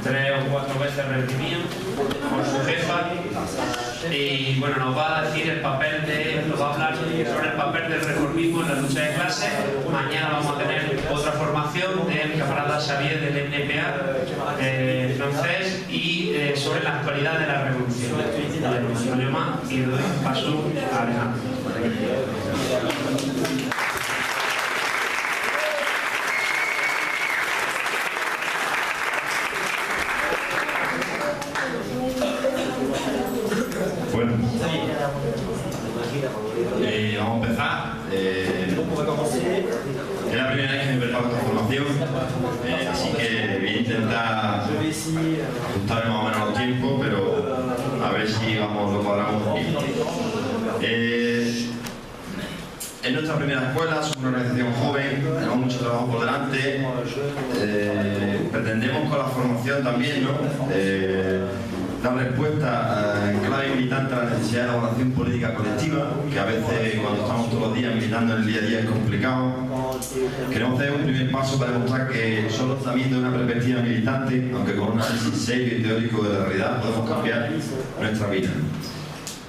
3 o 4 veces reprimido por su jefa, y bueno, nos va a decir nos va a hablar sobre el papel del reformismo en la lucha de clases. Mañana vamos a tener otra formación del camarada Xavier del NPA francés y sobre la actualidad de la revolución. No más y doy paso a Alejandro. Bueno, vamos a empezar. Es la primera vez que me preparo esta formación, así que voy a intentar ajustar más o menos los tiempos, pero a ver si lo cuadramos un poquito. Es nuestra primera escuela, somos una organización joven, tenemos mucho trabajo por delante. Pretendemos con la formación también, ¿no? Dar respuesta en clave militante a la necesidad de elaboración política colectiva, que a veces cuando estamos todos los días militando en el día a día es complicado. Queremos hacer un primer paso para demostrar que solo también de una perspectiva militante, aunque con un análisis serio y teórico de la realidad, podemos cambiar nuestra vida.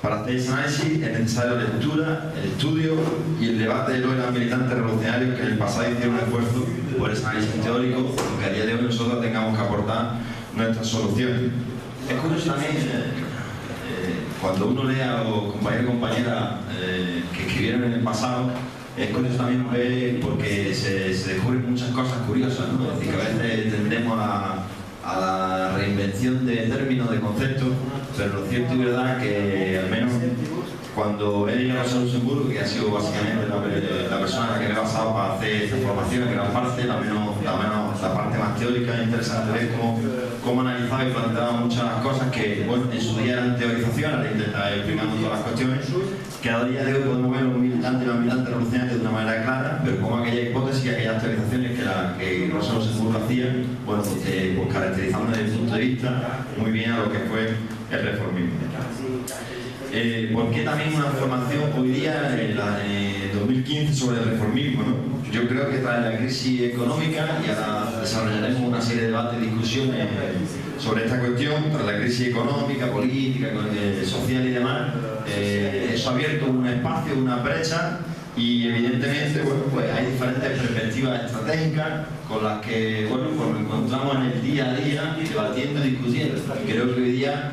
Para hacer ese análisis es necesaria la lectura, el estudio y el debate de los militantes revolucionarios que en el pasado hicieron un esfuerzo por ese análisis teórico, aunque a día de hoy nosotros tengamos que aportar nuestras soluciones. Es curioso también, cuando uno lee a los compañeros y compañeras que escribieron en el pasado, es curioso también ver porque se descubren muchas cosas curiosas, ¿no? Es decir, que a veces tendemos a la reinvención de términos, de conceptos, pero lo cierto y verdad que al menos cuando he llegado a Rosa Luxemburgo, que ha sido básicamente la persona en la que me he basado para hacer esta formación, en gran parte, la parte más teórica es interesante ver cómo analizaba y planteaba muchas cosas que, bueno, en su día eran teorización, ahora intenta explicando todas las cuestiones, que a día de hoy podemos ver los militantes y los militantes revolucionarios de una manera clara, pero como aquella hipótesis y aquellas teorizaciones que Rosa Luxemburgo hacía, bueno, pues caracterizando desde el punto de vista muy bien a lo que fue el reformismo. ¿Por qué también una formación hoy día, en 2015, sobre el reformismo, ¿no? Yo creo que tras la crisis económica, y ahora desarrollaremos una serie de debates y discusiones sobre esta cuestión, tras la crisis económica, política, social y demás, eso ha abierto un espacio, una brecha, y evidentemente, bueno, pues hay diferentes perspectivas estratégicas con las que, bueno, pues nos encontramos en el día a día debatiendo y discutiendo. Y creo que hoy día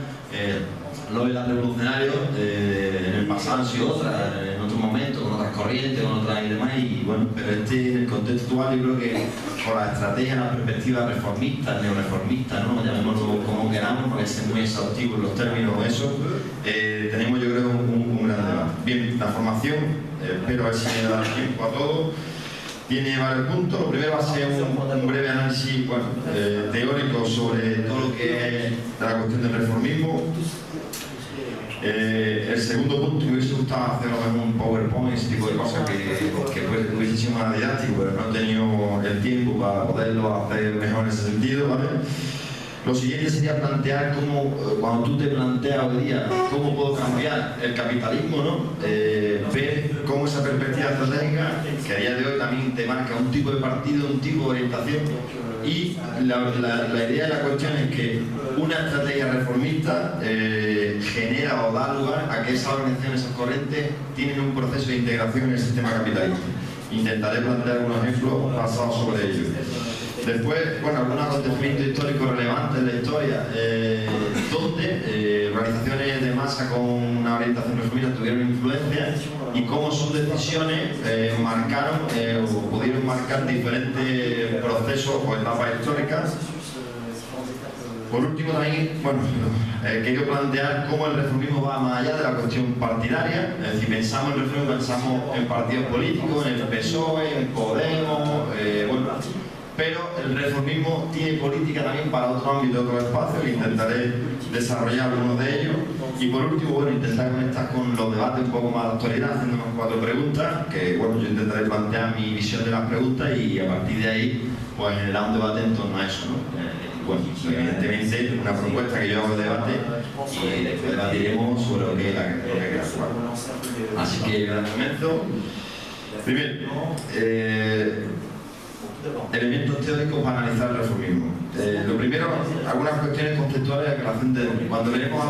los revolucionarios en el pasado han sido otras, en otros momentos, con otras corrientes, con otras y demás, y bueno, pero en el contexto actual yo creo que con la estrategia, la perspectiva reformista, neoreformista, ¿no? Llamémoslo como queramos, porque es muy exhaustivo en los términos eso, tenemos yo creo un gran debate. Bien, la formación, espero a ver si me da tiempo a todo. Tiene varios puntos. Lo primero va a ser un breve análisis teórico sobre todo lo que es la cuestión del reformismo. El segundo punto, me hubiese gustado hacer un PowerPoint, ese tipo de cosas que hubiese sido más didáctico, pero no he tenido el tiempo para poderlo hacer mejor en ese sentido, ¿vale? Lo siguiente sería plantear cómo, cuando tú te planteas hoy día cómo puedo cambiar el capitalismo, ¿no? Ver cómo esa perspectiva estratégica, que a día de hoy también te marca un tipo de partido, un tipo de orientación, y la idea de la cuestión es que una estrategia reformista genera o da lugar a que esas organizaciones, esas corrientes, tienen un proceso de integración en el sistema capitalista. Intentaré plantear algunos ejemplos basados sobre ello. Después, bueno, algunos acontecimientos históricos relevantes en la historia, donde organizaciones de masa con una orientación reformista tuvieron influencia y cómo sus decisiones marcaron o pudieron marcar diferentes procesos o etapas históricas. Por último también, bueno, quiero plantear cómo el reformismo va más allá de la cuestión partidaria. Es decir, pensamos en el reformismo, pensamos en partidos políticos, en el PSOE, en Podemos, bueno, pero el reformismo tiene política también para otro ámbito, otro espacio, que intentaré desarrollar algunos de ellos. Y por último, bueno, intentar conectar con los debates un poco más de actualidad, haciendo unas 4 preguntas, que bueno, yo intentaré plantear mi visión de las preguntas y a partir de ahí, pues generar un debate en torno a eso, ¿no? Bueno, evidentemente una propuesta que yo hago de debate y después debatiremos sobre lo que es la que actual. Así que comienzo. Primero, elementos teóricos para analizar el reformismo. Lo primero primero, algunas cuestiones conceptuales que la gente... Cuando venimos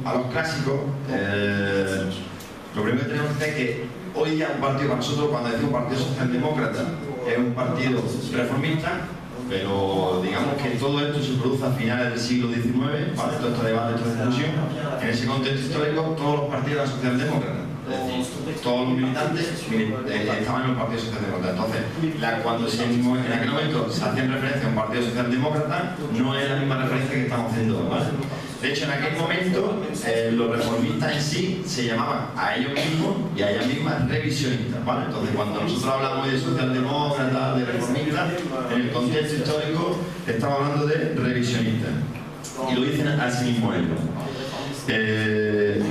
a los clásicos, lo primero que tenemos que decir es que hoy día un partido, para nosotros, cuando decimos Partido Socialdemócrata, es un partido reformista, pero digamos que todo esto se produce a finales del siglo XIX, ¿vale? Todo este debate, toda esta discusión. En ese contexto histórico, todos los partidos eran socialdemócratas. Es decir, todos los militantes estaban en el Partido Socialdemócrata. Entonces, cuando en aquel momento se hacían referencia a un Partido Socialdemócrata, no es la misma referencia que estamos haciendo hoy, ¿vale? De hecho, en aquel momento, los reformistas en sí se llamaban a ellos mismos y a ellas mismas revisionistas, ¿vale? Entonces, cuando nosotros hablamos de socialdemócratas, de reformistas, en el contexto histórico estamos hablando de revisionistas. Y lo dicen a sí mismos ellos.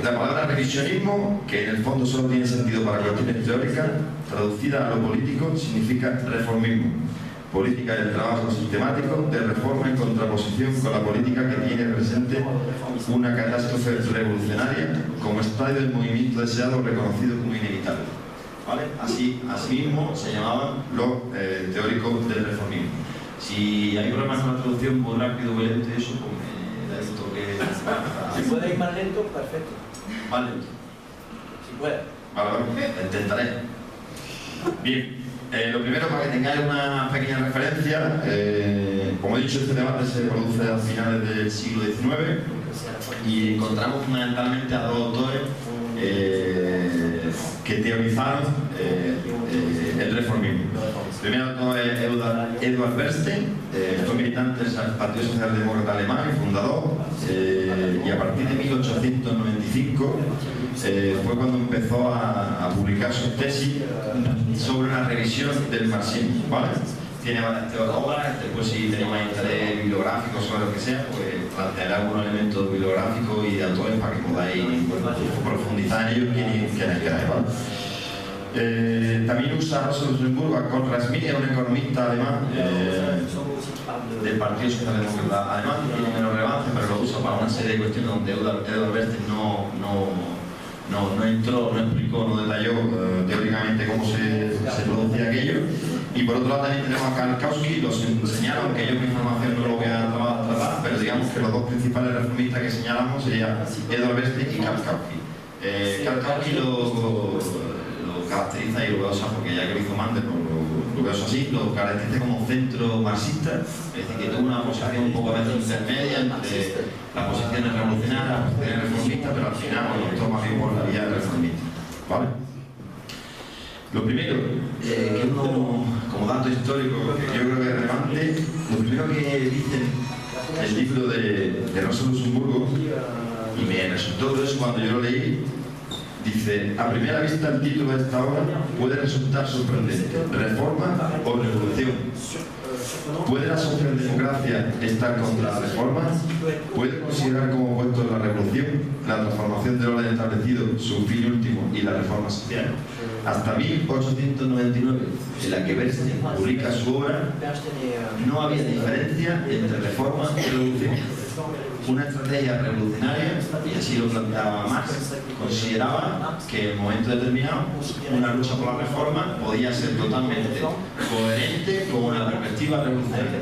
La palabra revisionismo, que en el fondo solo tiene sentido para cuestiones teóricas, traducida a lo político, significa reformismo. Política del trabajo sistemático de reforma en contraposición con la política que tiene presente una catástrofe revolucionaria como estadio del movimiento deseado reconocido como inevitable. ¿Vale? Así mismo se llamaban los teóricos del reformismo. Si hay problemas con la traducción muy rápido o lento, eso pues me da esto que... Si puede ir más lento, perfecto. Más lento. Si puede. Vale, intentaré. Bien. Lo primero, para que tengáis una pequeña referencia, como he dicho, este debate se produce a finales del siglo XIX y encontramos fundamentalmente a dos autores que teorizaron el reformismo. El primer autor es Eduard Bernstein, fue militante del Partido Socialdemócrata Alemán y fundador, y a partir de 1895 fue cuando empezó a publicar sus tesis sobre una revisión del marxismo, ¿vale? Tiene varias obras, después si tenéis más interés bibliográfico sobre lo que sea, pues plantearé algunos elementos bibliográficos y de autores para que podáis profundizar en ellos quienes queráis, ¿vale? También usa Rosa Luxemburgo a Konrad Schmidt, un economista alemán del Partido Socialdemócrata alemán, que tiene menos relevancia, pero lo usa para una serie de cuestiones donde Eduard Bernstein no entró, no explicó, no detalló teóricamente cómo se producía aquello. Y por otro lado también tenemos a Karl Kautsky, los señalo, aunque yo mi información no lo voy a tratar, pero digamos que los dos principales reformistas que señalamos serían Eduard Bernstein y Karl Kautsky. Karl Kautsky lo caracteriza y lo voy a usar porque ya que lo hizo Mandel, lo veo así, lo caracteriza como centro marxista, es decir, que tuvo una posición un poco a veces intermedia entre las posiciones revolucionarias, las posiciones reformistas, pero al final lo toma bien por la vía reformista, ¿vale? Lo primero, que uno, como dato histórico, que yo creo que es relevante, lo primero que dice el libro de Rosa Luxemburgo, y me resultó grueso cuando yo lo leí, dice, a primera vista el título de esta obra puede resultar sorprendente, reforma o revolución. ¿Puede la socialdemocracia estar contra la reforma? ¿Puede considerar como opuesto la revolución, la transformación del orden establecido, su fin último y la reforma social? Hasta 1899, en la que Bernstein publica su obra, no había diferencia entre reforma y revolución. Una estrategia revolucionaria, y así lo planteaba Marx, consideraba que en un momento determinado una lucha por la reforma podía ser totalmente coherente con una perspectiva revolucionaria.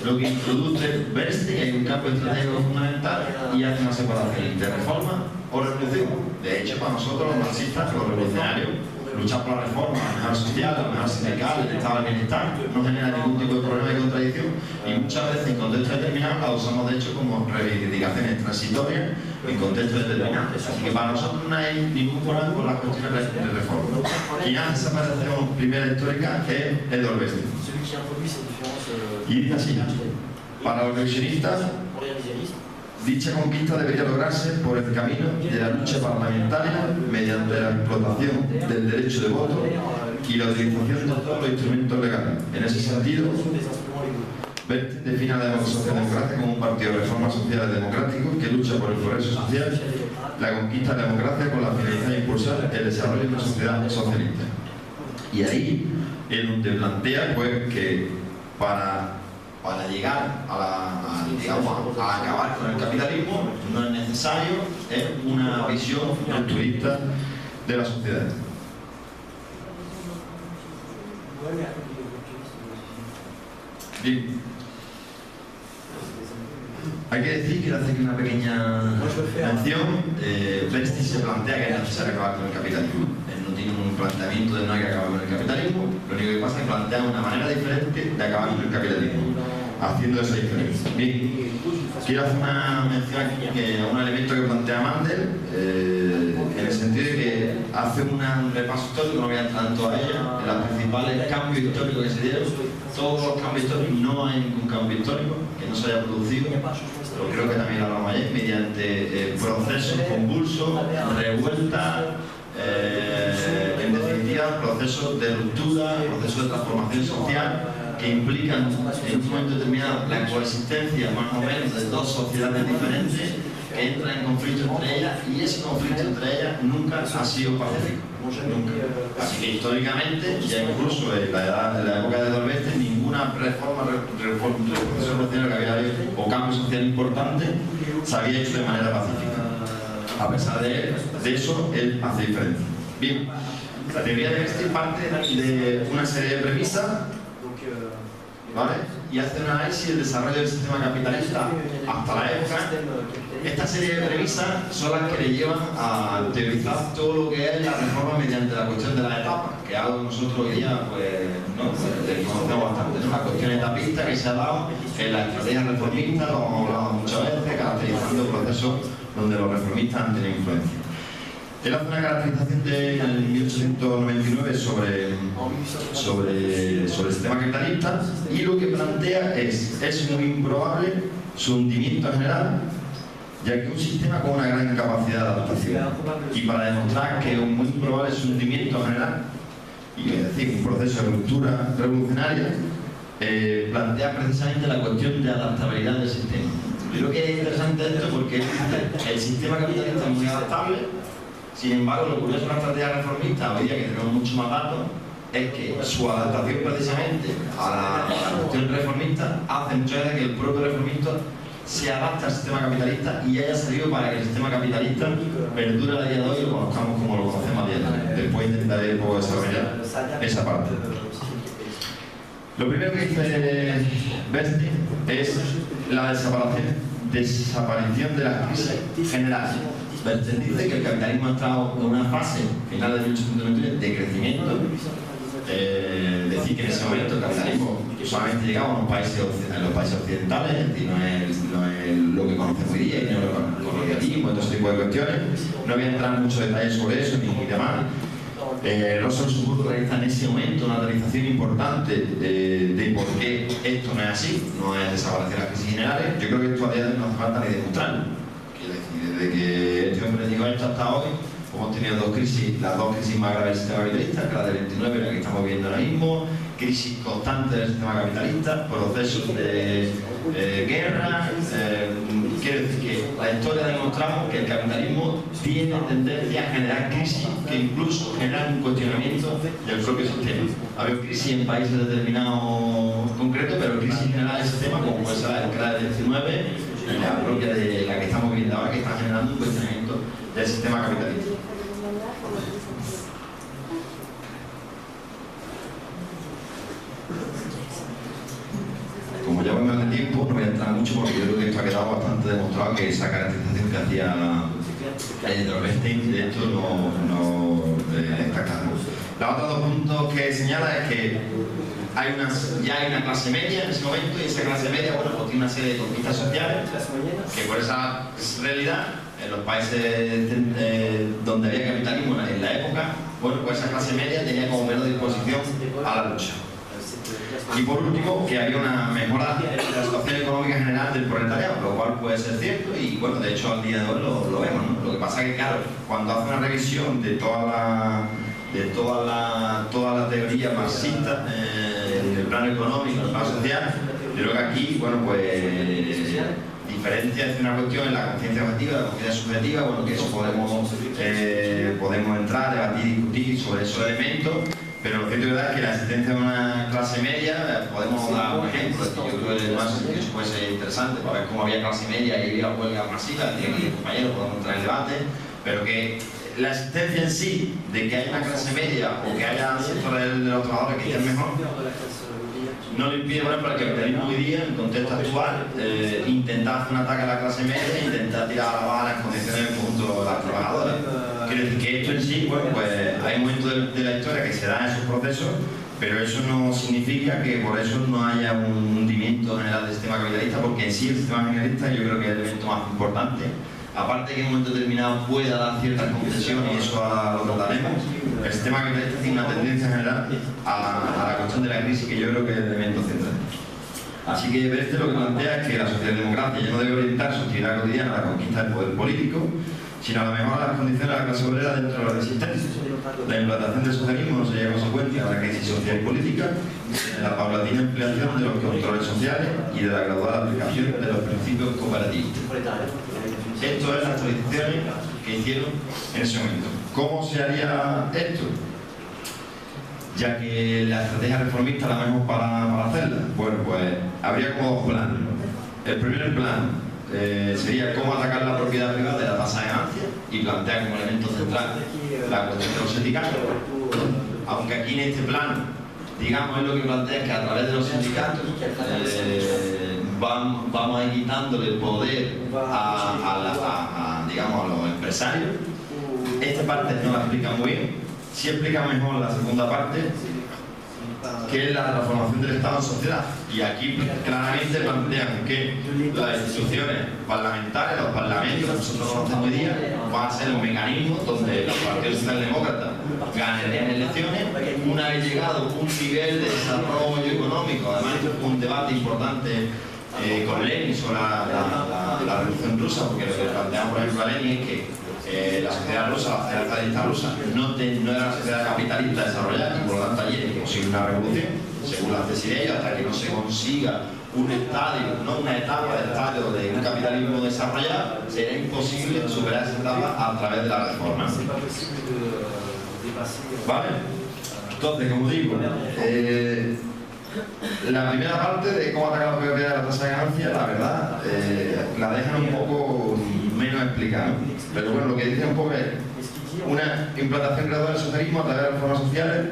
Lo que introduce Bernstein es un campo estratégico fundamental y hace una separación entre reforma o revolución. De hecho, para nosotros los marxistas, los revolucionarios, luchar por la reforma, la mejora social, la mejora sindical, el estado del bienestar, no genera ningún tipo de problema de contradicción y muchas veces en contextos determinados la usamos de hecho como reivindicaciones transitorias en contextos determinados. Así que para nosotros no hay ningún problema con las cuestiones de reforma. Quien hace esa apreciación primera histórica es Eduard Bernstein. Y dice así, para los revisionistas, dicha conquista debería lograrse por el camino de la lucha parlamentaria mediante la explotación del derecho de voto y la utilización de todos los instrumentos legales. En ese sentido, Bernstein define a la socialdemocracia como un partido de reforma social y democrático que lucha por el progreso social, la conquista de la democracia con la finalidad de impulsar el desarrollo de una sociedad socialista. Y ahí es donde plantea pues, que para llegar a acabar con el capitalismo no es necesario, es una visión rupturista de la sociedad. Bien. Hay que decir, quiero hacer aquí una pequeña mención. Bernstein se plantea que es necesario acabar con el capitalismo. Él no tiene un planteamiento de no hay que acabar con el capitalismo, lo único que pasa es que plantea una manera diferente de acabar con el capitalismo, haciendo esa diferencia. Bien, quiero hacer una mención aquí a un elemento que plantea Mandel, en el sentido de que hace un repaso histórico, no voy a entrar en todas ellas, en los principales cambios históricos que se dieron. Todos los cambios históricos, no hay ningún cambio histórico que no se haya producido, pero creo que también lo hablamos ayer, mediante procesos convulsos, revueltas, en definitiva procesos de ruptura, procesos de transformación social que implican en un momento determinado la coexistencia más o menos de dos sociedades diferentes que entran en conflicto entre ellas, y ese conflicto entre ellas nunca ha sido pacífico, nunca. Así que históricamente, ya incluso en la época de Bernstein, ninguna reforma revolucionaria que había habido o cambio social importante se había hecho de manera pacífica. A pesar de eso, él hace diferencia. Bien, la teoría de Bernstein parte de una serie de premisas, ¿vale? Y hace un análisis del desarrollo del sistema capitalista hasta la época. Esta serie de premisas son las que le llevan a teorizar todo lo que es la reforma mediante la cuestión de las etapas, que es algo que nosotros hoy día conocemos bastante, ¿no? La cuestión etapista que se ha dado en la estrategia reformista, lo hemos hablado muchas veces, caracterizando procesos donde los reformistas han tenido influencia. Él hace una caracterización de 1899 sobre el sistema capitalista, y lo que plantea es muy improbable su hundimiento general, ya que es un sistema con una gran capacidad de adaptación. Y para demostrar que es muy improbable su hundimiento general, y es decir, un proceso de ruptura revolucionaria, plantea precisamente la cuestión de adaptabilidad del sistema. Yo creo que es interesante esto porque el sistema capitalista es muy adaptable. Sin embargo, lo curioso de la estrategia reformista, hoy día que tenemos mucho más datos, es que su adaptación precisamente a la cuestión reformista hace muchas veces que el propio reformista se adapta al sistema capitalista y haya servido para que el sistema capitalista perdure a día de hoy y lo conozcamos como lo conocemos a día de hoy. Después intentaré desarrollar esa parte. Lo primero que dice Bernstein es la desaparición de las crisis generales. Bernstein dice que el capitalismo ha estado en una fase final de 1899 de crecimiento. Decir que en ese momento el capitalismo solamente llegaba a los países occidentales, y no es lo que conocemos hoy día, y no el colonialismo y todo ese tipo de cuestiones. No voy a entrar en muchos detalles sobre eso ni demás. Russell Subburgo realiza en ese momento una analización importante de por qué esto no es así, no es desaparecer las crisis generales. Yo creo que esto a día de hoy no hace falta ni demostrarlo. Desde que este hombre dijo esto hasta hoy, hemos tenido las dos crisis más graves del sistema capitalista, que la del 29 y la que estamos viendo ahora mismo, crisis constantes del sistema capitalista, procesos de guerra. Quiero decir que la historia ha demostrado que el capitalismo tiene tendencia a generar crisis que incluso generan un cuestionamiento del propio sistema. Ha habido crisis en países determinados concretos, pero crisis general del sistema, como puede ser la del 19, la propia de la que estamos viviendo ahora, que está generando un cuestionamiento del sistema capitalista. Como ya vemos de tiempo, no voy a entrar mucho porque yo creo que esto ha quedado bastante demostrado que esa caracterización que hacía Bernstein de hecho no está claro. Los otros dos puntos que señala es que ya hay una clase media en ese momento, y esa clase media, bueno, pues tiene una serie de conquistas sociales que por esa realidad en los países donde había capitalismo en la época, bueno, pues esa clase media tenía como menos disposición a la lucha. Y por último, que había una mejora de la situación económica general del proletariado, lo cual puede ser cierto, y bueno, de hecho al día de hoy lo vemos, ¿no? Lo que pasa es que, claro, cuando hace una revisión de toda la teoría marxista en el plano económico, en el plano social, yo creo que aquí, bueno, pues diferencia entre una cuestión en la conciencia objetiva y la conciencia subjetiva, bueno, que eso podemos entrar, debatir y discutir sobre esos elementos. Pero lo cierto es que la existencia de una clase media, podemos dar un ejemplo, yo creo que más eso puede ser interesante para ver cómo había clase media y había huelgas masivas, y aquí compañeros podemos entrar en debate, pero que la existencia en sí de que haya una clase media o que haya sectores de los trabajadores que estén mejor, no le impide, por ejemplo, al capitalismo hoy día, en el contexto actual, intentar hacer un ataque a la clase media e intentar tirar a la baja las condiciones del conjunto de las trabajadoras. Quiero decir que esto en sí, bueno, pues hay momentos de la historia que se dan esos procesos, pero eso no significa que por eso no haya un hundimiento general del sistema capitalista, porque en sí el sistema capitalista yo creo que es el elemento más importante. Aparte que en un momento determinado pueda dar ciertas concesiones, y eso lo trataremos, el sistema capitalista tiene una tendencia general a la cuestión de la crisis, que yo creo que es el elemento central. Así que Brecht lo que plantea es que la socialdemocracia ya no debe orientar su actividad cotidiana a la conquista del poder político, sino a la mejora de las condiciones de la clase obrera dentro de la resistencia. La implantación del socialismo no sería consecuencia de la crisis social y política, de la paulatina ampliación de los controles sociales y de la gradual aplicación de los principios cooperativistas. Esto es las actualizaciones que hicieron en ese momento. ¿Cómo se haría esto? Ya que la estrategia reformista la mejor para hacerla. Bueno, pues habría como dos planes. El primer plan sería cómo atacar la propiedad privada de la tasa de ganancia y plantear como elemento central la cuestión de los sindicatos. Aunque aquí en este plan, digamos, es lo que plantea que a través de los sindicatos vamos a ir quitándole el poder digamos, a los empresarios. Esta parte no la explica muy bien. Sí explica mejor la segunda parte, que es la transformación del Estado en sociedad. Y aquí claramente plantean que las instituciones parlamentarias, los parlamentos, que nosotros conocemos hoy día, van a ser los mecanismos donde los partidos socialdemócratas ganarían elecciones. Una vez llegado un nivel de desarrollo económico, además un debate importante con Lenin sobre la revolución rusa, porque lo que planteamos por ejemplo a Lenin es que la sociedad rusa, la sociedad capitalista rusa, no era una sociedad capitalista desarrollada y por lo tanto allí es imposible una revolución, según las tesis de ellos, hasta que no se consiga un estadio, no una etapa de estadio de un capitalismo desarrollado, será imposible superar esa etapa a través de la reforma. ¿Vale? Entonces, como digo, la primera parte de cómo atacar la propiedad de la tasa de ganancia, la verdad, la dejan un poco menos explicada, ¿no? Pero bueno, lo que dice un poco es una implantación gradual del socialismo a través de reformas sociales,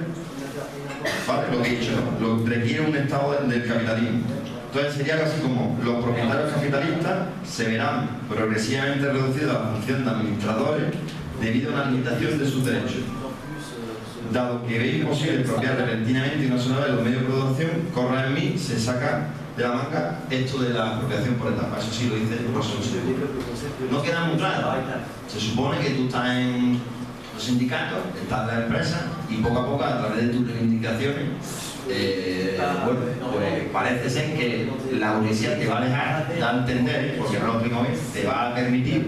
¿vale? Lo que he dicho, ¿no? Lo requiere un estado del capitalismo. Entonces sería algo así como los propietarios capitalistas se verán progresivamente reducidos a la función de administradores debido a una limitación de sus derechos. Dado que es imposible expropiar repentinamente y no solo los medios de producción, corre en mí, se saca de la manga esto de la apropiación por etapas. Eso sí lo dice el profesor. No queda muy claro. Se supone que tú estás en los sindicatos, estás en la empresa y poco a poco, a través de tus reivindicaciones, bueno, pues parece ser que la universidad te va a dejar, da a entender, porque no lo explico bien, te va a permitir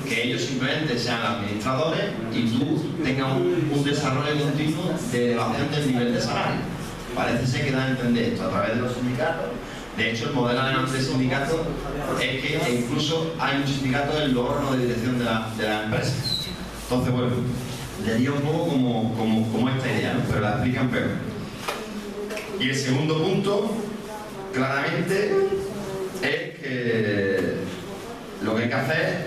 que ellos simplemente sean administradores y tú tengas un desarrollo continuo de elevación del nivel de salario. Parece ser que da a entender esto a través de los sindicatos. De hecho, el modelo alemán de sindicatos es que incluso hay un sindicato en los órganos de dirección de la empresa. Entonces, bueno, le diría un poco como esta idea, ¿no? Pero la explican peor. Y el segundo punto, claramente, es que lo que hay que hacer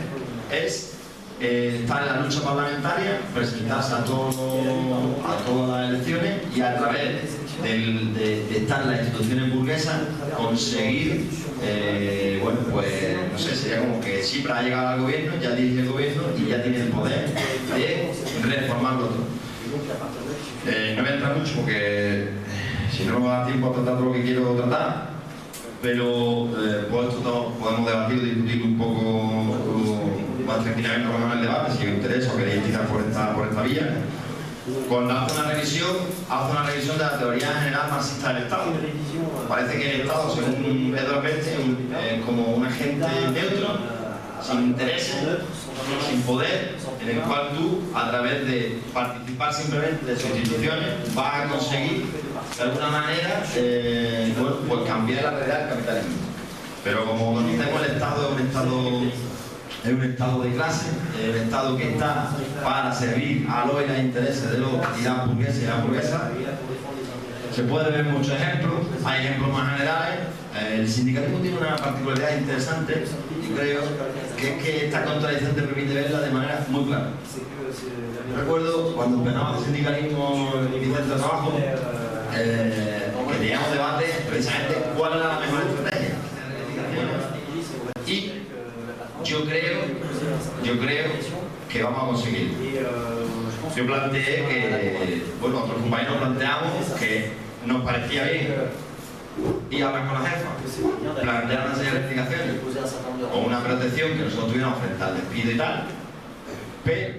es estar en la lucha parlamentaria, presentarse a todas las elecciones y a través de estar en las instituciones burguesas conseguir, bueno, pues no sé, sería como que Tsipras ha llegado al gobierno, ya dirige el gobierno y ya tiene el poder de reformarlo todo. No voy a entrar mucho porque si no me va a dar tiempo a tratar todo lo que quiero tratar, pero pues esto podemos debatir o discutir un poco más tranquilamente en el debate, si os interesa o queréis tirar por esta vía. Cuando hace una revisión de la teoría general marxista del Estado. Parece que el Estado, según Edward Berke, es como un agente neutro, sin intereses, sin poder, en el cual tú, a través de participar simplemente de sus instituciones, vas a conseguir, de alguna manera, bueno, pues cambiar la realidad del capitalismo. Pero como conocemos, el Estado es un Estado de clase, es un Estado que está para servir a los y las intereses de los y las burguesas y las burguesas. Se puede ver muchos ejemplos, hay ejemplos más generales. El sindicalismo tiene una particularidad interesante, yo creo, que es que esta contradicción te permite verla de manera muy clara. Recuerdo cuando empezaba el sindicalismo en mi centro de trabajo, que teníamos debate precisamente cuál era la mejor estrategia. Y yo creo que vamos a conseguirlo. Yo planteé que, bueno, otros compañeros planteamos que nos parecía bien ir a hablar con la jefa, plantear una serie de rectificaciones o una protección que nosotros tuviéramos frente al despido y tal, pero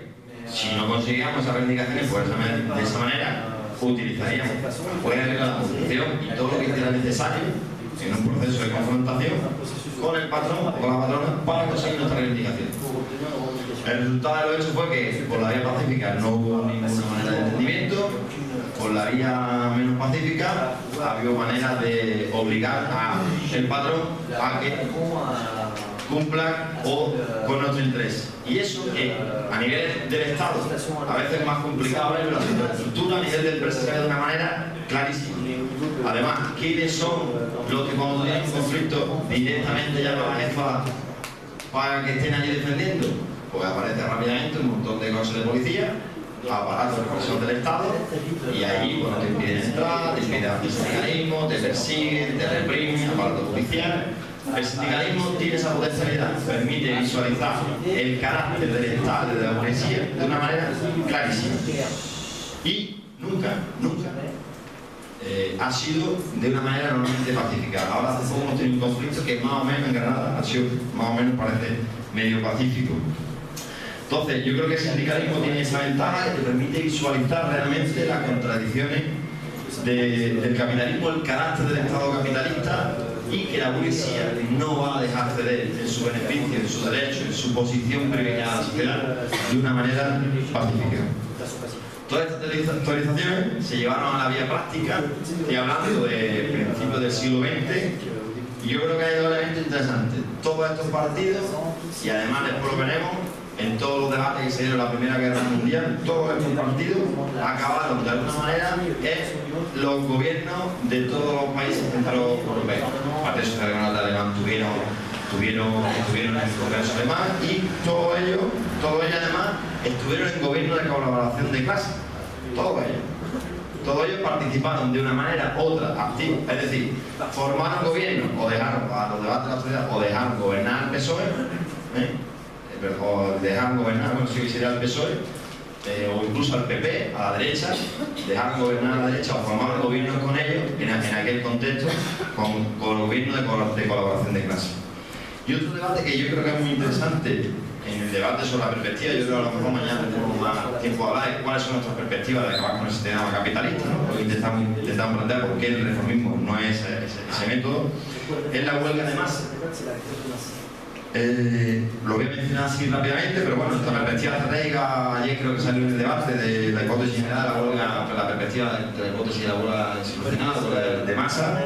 si no conseguíamos esas reivindicaciones, pues de esa manera utilizaríamos la posición y todo lo que hiciera necesario en un proceso de confrontación con el patrón o con la patrona para conseguir nuestra reivindicación. El resultado de lo hecho fue que por la vía pacífica no hubo ninguna manera de entendimiento, por la vía menos pacífica había manera de obligar al patrón a que cumpla con nuestro interés. Y eso a nivel del Estado a veces es más complicado ver la estructura, a nivel del empresariado de una manera clarísima. Además, ¿quiénes son los que cuando tienen un conflicto directamente llaman a la jefa para que estén allí defendiendo? Pues aparece rápidamente un montón de cosas de policía, aparatos de represión del Estado, y ahí bueno, te impiden entrar, te impiden hacer sindicalismo, te persiguen, te reprimen, aparato policial. El sindicalismo tiene esa potencialidad, permite visualizar el carácter del Estado, de la policía, de una manera clarísima. Y nunca ha sido de una manera normalmente pacífica. Ahora hace poco hemos tenido un conflicto que más o menos en Granada ha sido, más o menos parece medio pacífico. Entonces, yo creo que el sindicalismo tiene esa ventaja que te permite visualizar realmente las contradicciones del capitalismo, el carácter del Estado capitalista, y que la policía no va a dejar ceder en su beneficio, en su derecho, en su posición privilegiada a la sociedad de una manera pacífica. Todas estas actualizaciones se llevaron a la vía práctica, estoy hablando de principios del siglo XX, y yo creo que hay dos elementos interesantes. Todos estos partidos, y además después lo veremos, en todos los debates que se dieron en la Primera Guerra Mundial, todos estos partidos acabaron de alguna manera en los gobiernos de todos los países centroeuropeos. El Partido Socialdemócrata Alemán estuvieron en el Congreso alemán, y todos ellos además estuvieron en gobierno de colaboración de clase. Todos ellos participaron de una manera u otra activa, es decir, formaron gobierno o dejaron a los debates de la sociedad o dejaron gobernar al PSOE, o dejaron gobernar, no sé si sería el PSOE, o incluso al PP, a la derecha, dejaron gobernar a la derecha o formaron gobiernos con ellos en aquel contexto con gobierno de colaboración de clase. Y otro debate que yo creo que es muy interesante en el debate sobre la perspectiva, yo creo que a lo mejor mañana tendremos más tiempo a hablar de cuáles son nuestras perspectivas de acabar con el sistema capitalista, ¿no? Porque intentamos plantear por qué el reformismo no es ese método, es la huelga de masa. Lo voy a mencionar así rápidamente, pero bueno, nuestra perspectiva estratégica, ayer creo que salió en el debate de la hipótesis general de la huelga, la perspectiva de la hipótesis de la huelga institucional, de masa.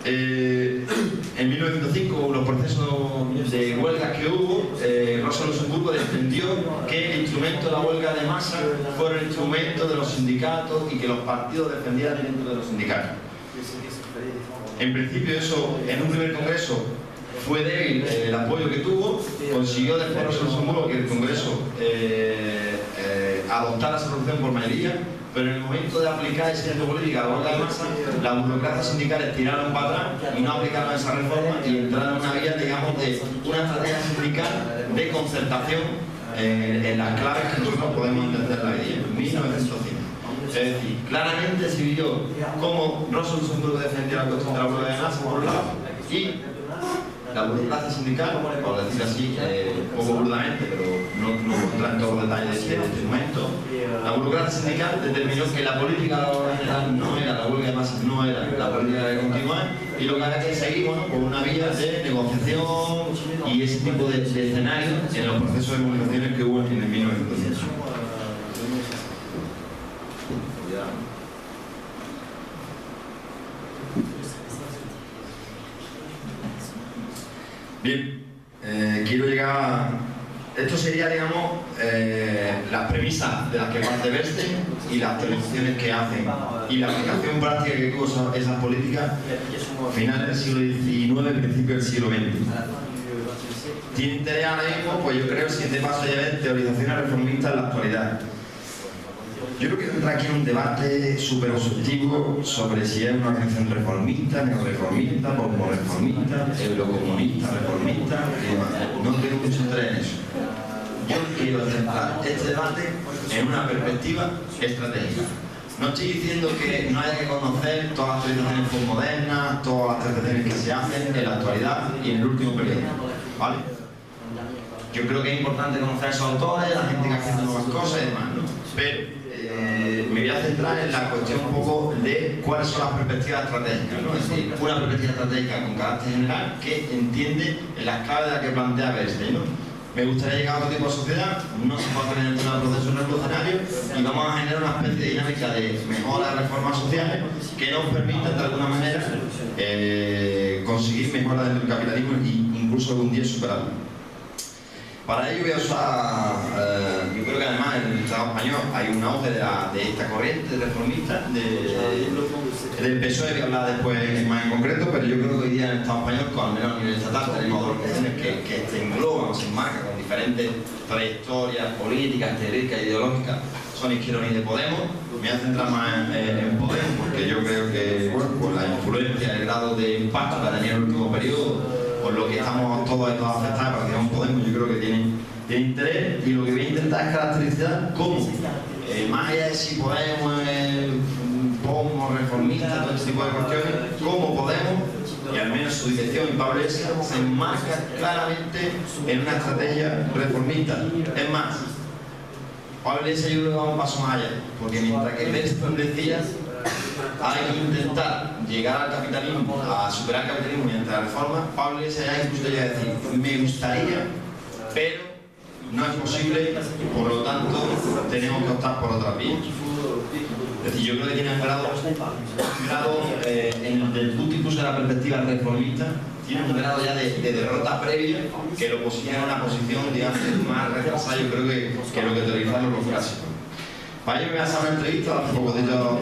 En 1905, los procesos de huelgas que hubo, Rosa Luxemburgo defendió que el instrumento de la huelga de masa fuera el instrumento de los sindicatos y que los partidos defendieran dentro de los sindicatos. En principio eso, en un primer congreso, fue débil el apoyo que tuvo, consiguió después Rosa Luxemburgo que el Congreso adoptara esa solución por mayoría, pero en el momento de aplicar ese centro político a la huelga de masa, las burocracias sindicales tiraron para atrás y no aplicaron esa reforma y entraron en una vía, digamos, de una estrategia sindical de concertación en las claves que nosotros podemos entender la idea, en 1905. Es decir, claramente se vio cómo Rosa Luxemburgo defendía la cuestión de la huelga de masa por un lado y la burocracia sindical, por decir así, un poco brutamente, pero no entrar en todos los detalles de este momento, la burocracia sindical determinó que la política general no era, la huelga de masas no era la política de continuar, y lo que había que seguir, bueno, por una vía de negociación y ese tipo de escenarios en los procesos de movilizaciones que hubo en el 1910. Bien, quiero llegar. Esto sería, digamos, las premisas de las que parte Bernstein y las actualizaciones que hacen y la aplicación práctica que tuvo esas políticas finales del siglo XIX, principios del siglo XX. ¿Tiene interés ahora mismo? Pues yo creo que el siguiente paso ya es teorizaciones reformistas en la actualidad. Yo creo que entra aquí en un debate súper objetivo sobre si es una organización reformista, neorreformista, posmoreformista, eurocomunista, reformista y demás. No tengo mucho interés en eso. Yo quiero centrar este debate en una perspectiva estratégica. No estoy diciendo que no haya que conocer todas las tradiciones postmodernas, todas las tradiciones que se hacen en la actualidad y en el último periodo, ¿vale? Yo creo que es importante conocer a esos autores, la gente que hace nuevas cosas y demás, ¿no? Pero me voy a centrar en la cuestión un poco de cuáles son las perspectivas estratégicas, ¿no? Es decir, una perspectiva estratégica con carácter general que entiende en las claves de la que plantea Bernstein, ¿no? Me gustaría llegar a otro tipo de sociedad, no se puede tener un proceso revolucionario y vamos a generar una especie de dinámica de mejoras, reformas sociales que nos permitan de alguna manera conseguir mejoras dentro del capitalismo e incluso algún día superarlo. Para ello voy a usar, yo creo que además en el Estado español hay un auge de esta corriente reformista del PSOE, voy a hablar después más en concreto, pero yo creo que hoy día en el Estado español, al menos a nivel estatal, tenemos dos organizaciones que se engloban o se enmarcan con diferentes trayectorias políticas, teóricas e ideológicas. Son Izquierda Unida y Podemos. Me voy a centrar más en Podemos porque yo creo que, bueno, por la influencia, el grado de impacto que ha tenido en el último periodo, por lo que estamos todos y todas afectados, porque digamos Podemos, yo creo que tiene interés, y lo que voy a intentar es caracterizar cómo, más allá de si Podemos es pomo, reformista, todo este tipo de cuestiones, cómo Podemos, y al menos su dirección y Pablo Iglesias, se enmarca claramente en una estrategia reformista. Es más, Pablo Iglesias yo creo que va un paso más allá, porque mientras que Bernstein decía hay que intentar llegar al capitalismo, a superar el capitalismo mediante la reforma, Pablo Iglesias ya incluso llega a decir, me gustaría, pero no es posible, por lo tanto tenemos que optar por otra vía. Es decir, yo creo que tiene un grado desde el punto incluso de la perspectiva reformista, tiene un grado ya de derrota previa que lo posiciona en una posición, digamos, más retrasada, yo creo que lo que teorizaron los clásicos. Para ello me voy a hacer una entrevista hace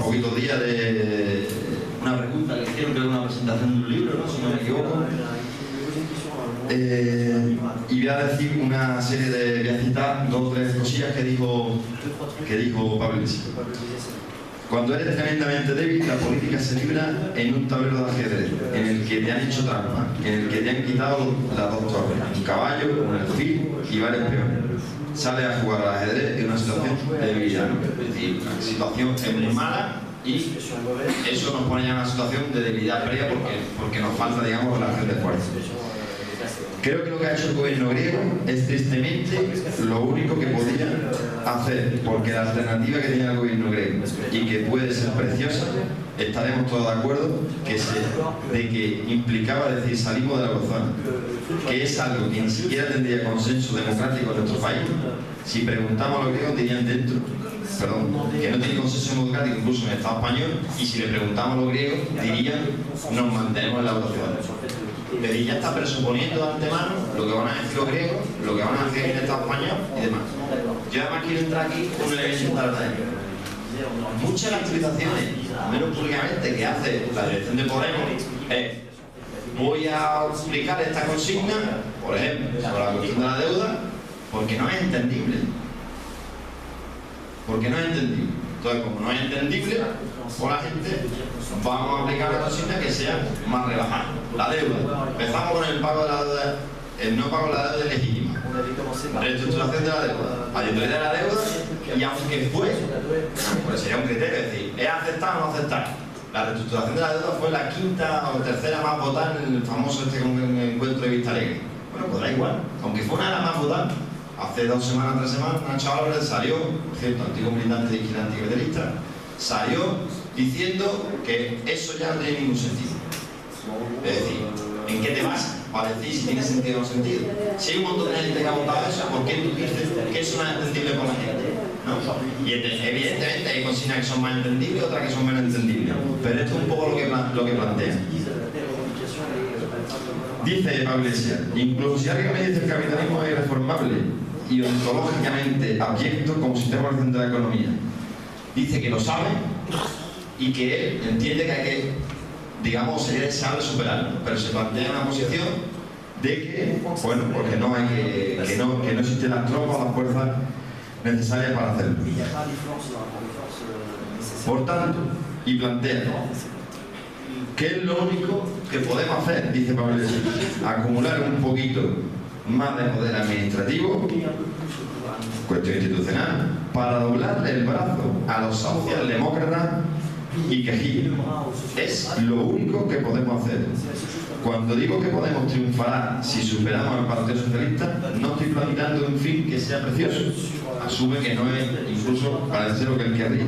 poquitos días de una pregunta que hicieron, creo que una presentación de un libro, ¿no? Si no me equivoco. Y voy a decir una serie de, voy a citar 2 o 3 cosillas que dijo Pablo Iglesias. Cuando eres tremendamente débil, la política se libra en un tablero de ajedrez, en el que te han hecho trampa, en el que te han quitado las 2 torres, un caballo, un alfil y varios peones. Sale a jugar al ajedrez en una situación de debilidad, ¿no? Es decir, la situación es muy mala y eso nos pone ya en una situación de debilidad previa porque nos falta, digamos, relación de fuerza. Creo que lo que ha hecho el gobierno griego es tristemente lo único que podía hacer, porque la alternativa que tiene el gobierno griego y que puede ser preciosa, estaremos todos de acuerdo de que implicaba decir salimos de la eurozona, que es algo que ni siquiera tendría consenso democrático en nuestro país. Si preguntamos a los griegos dirían que no tiene consenso democrático incluso en el Estado español, y si le preguntamos a los griegos dirían nos mantenemos en la eurozona. Pero ya está presuponiendo de antemano lo que van a decir los griegos, lo que van a decir en el Estado español y demás. Yo además quiero entrar aquí con un elemento estratégico. Muchas de las utilizaciones, menos públicamente, que hace la dirección de Podemos es: voy a explicar esta consigna, por ejemplo, sobre la cuestión de la deuda, porque no es entendible. Porque no es entendible. Entonces, como no es entendible por la gente, vamos a aplicar una consigna que sea más relajada. La deuda. Empezamos con el pago de la deuda, el no pago de la deuda legítima. Reestructuración de la deuda. Auditoría de la deuda, y aunque fue, pues sería un criterio, es decir, ¿es aceptar o no aceptar? La reestructuración de la deuda fue la 5ª o 3ª más votada en el famoso encuentro de Vista Alegre. Bueno, pues da igual, aunque fue una de las más votadas. Hace 2 semanas, 3 semanas, una chavala salió, por cierto, antiguo militante de izquierda anticapitalista, salió diciendo que eso ya no tiene ningún sentido. Es decir, ¿en qué te basas para decir si tiene sentido o no sentido? Si hay un montón de gente que ha votado eso, ¿por qué tú dices que eso no es entendible por la gente? ¿No? Y evidentemente hay consignas que son más entendibles y otras que son menos entendibles. Pero esto es un poco lo que plantea. Dice Pablo Iglesias, incluso si alguien me dice que el capitalismo es irreformable y ontológicamente abyecto como sistema organización de la economía, dice que lo sabe y que él entiende que hay que, digamos, sería deseable superarlo, pero se plantea una posición de que, bueno, porque no hay que no existen las tropas, las fuerzas necesarias para hacerlo. Il n'y a pas les forces nécessaires. Por tanto, y plantea, ¿qué es lo único que podemos hacer? Dice Pablo Iglesias, acumular un poquito más de poder administrativo, cuestión institucional, para doblarle el brazo a los socialdemócratas y quejillos. Es lo único que podemos hacer. Cuando digo que podemos triunfar si superamos al Partido Socialista, no estoy planteando un fin que sea precioso. Asume que no es, incluso parece lo que él querría.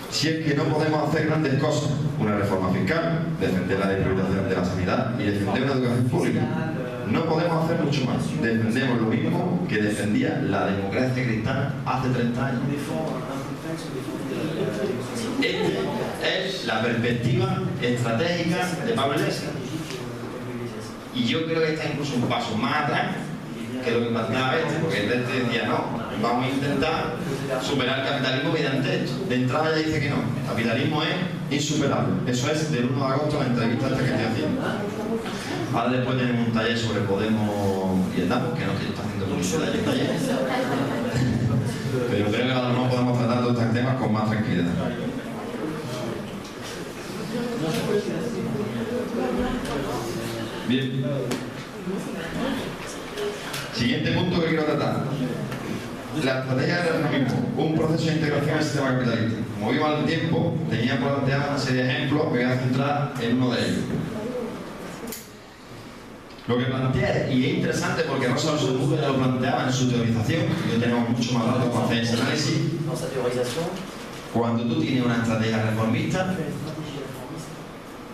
Si es que no podemos hacer grandes cosas, una reforma fiscal, defender la desprivatización de la sanidad y defender una educación pública, no podemos hacer mucho más. Defendemos lo mismo que defendía la democracia cristiana hace 30 años. Esta es la perspectiva estratégica de Pablo Iglesias. Y yo creo que está incluso un paso más atrás que lo que planteaba porque este decía, no, vamos a intentar superar el capitalismo mediante esto. De entrada ya dice que no, el capitalismo es insuperable. Eso es del 1 de agosto, la entrevista esta que estoy haciendo. Ahora después tenemos un taller sobre Podemos y Andamos, que no estoy haciendo mucho de taller. Pero creo que ahora no podemos tratar todos estos temas con más tranquilidad. Bien. Siguiente punto que quiero tratar. La estrategia del reformismo, un proceso de integración al sistema capitalista. Como vimos al tiempo, tenía planteado una serie de ejemplos, me voy a centrar en uno de ellos. Lo que plantea, y es interesante porque Rosa Luxemburgo ya lo planteaba en su teorización, yo tenemos mucho más datos para hacer ese análisis. Cuando tú tienes una estrategia reformista,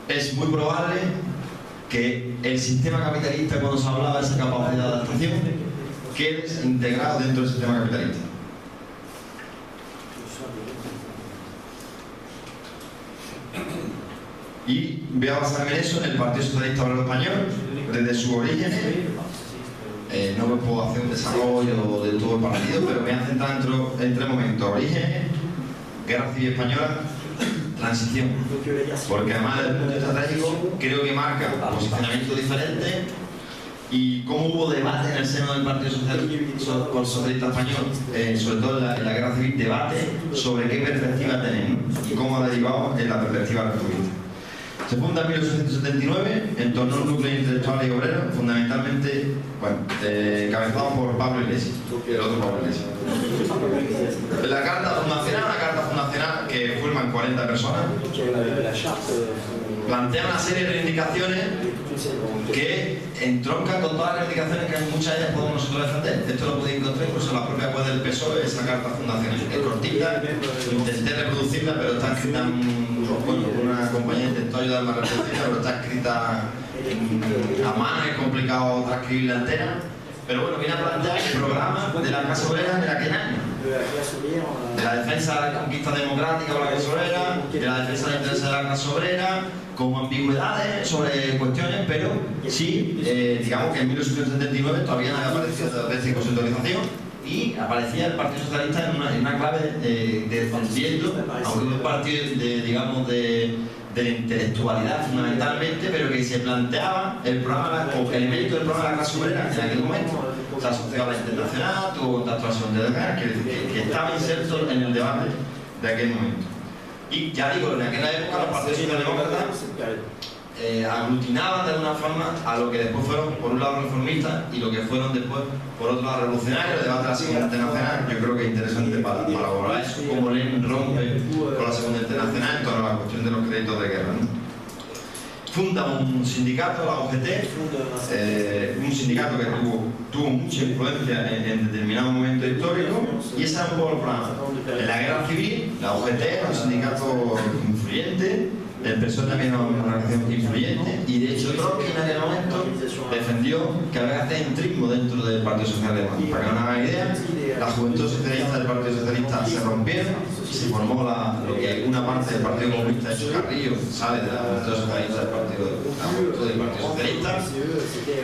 es muy probable que el sistema capitalista, cuando se hablaba de esa capacidad de adaptación, quede integrado dentro del sistema capitalista. Y voy a basarme en eso, en el Partido Socialista Obrero Español, desde su origen. No me puedo hacer un desarrollo de todo el partido, pero me voy a centrar en tres momentos: origen, Guerra Civil Española, transición. Porque además desde el punto de vista estratégico creo que marca posicionamientos diferentes y cómo hubo debate en el seno del Partido Socialista Español, sobre todo en la Guerra Civil, debate sobre qué perspectiva tenemos y cómo ha derivado en la perspectiva reformista. Se funda en 1879 en torno a un núcleo intelectual y obrero, fundamentalmente, cabezado por Pablo Iglesias, el otro Pablo Iglesias. La carta fundacional que forman 40 personas, plantea una serie de reivindicaciones que entroncan con todas las reivindicaciones que muchas de ellas podemos nosotros defender. Esto lo podéis encontrar incluso en la propia web del PSOE, esa carta fundacional. Es cortita, intenté reproducirla, pero está escrita con una compañía intentó ayudarme a reproducirla, pero está escrita a mano, es complicado transcribirla entera. Pero bueno, viene a plantear el programa de la clase obrera en aquel año. De la defensa de la conquista democrática de la clase obrera, de la defensa del interés de la clase obrera, con ambigüedades sobre cuestiones, pero sí, digamos que en 1879 todavía no había aparecido la conceptualización y aparecía el Partido Socialista en una clave defendiendo a un partido de la intelectualidad fundamentalmente, pero que se planteaba el programa, o elemento del programa de la clase obrera en aquel momento. Se asoció a la internacional, tuvo contacto a la Segunda Guerra, que estaba inserto en el debate de aquel momento. Y ya digo, en aquella época los partidos socialdemócratas aglutinaban de alguna forma a lo que después fueron, por un lado, reformistas y lo que fueron después, por otro lado, revolucionarios. El debate de la Segunda Internacional, yo creo que es interesante para abordar eso, cómo Lenin rompe con la Segunda Internacional en torno a la cuestión de los créditos de guerra, ¿no? Funda un sindicato, la UGT, un sindicato que tuvo mucha influencia en determinado momento histórico, y ese era un poco el programa. En la Guerra Civil, la UGT era un sindicato influyente, el PSOE también era una organización influyente, y de hecho Trotsky en aquel momento defendió que había que hacer entrismo dentro del Partido Socialdemócrata. Para que no hagan idea, la Juventud Socialista del Partido Socialista se rompieron y se formó lo que una parte del Partido Comunista, de hecho Carrillo sale de la Juventud Socialista del Partido Socialista,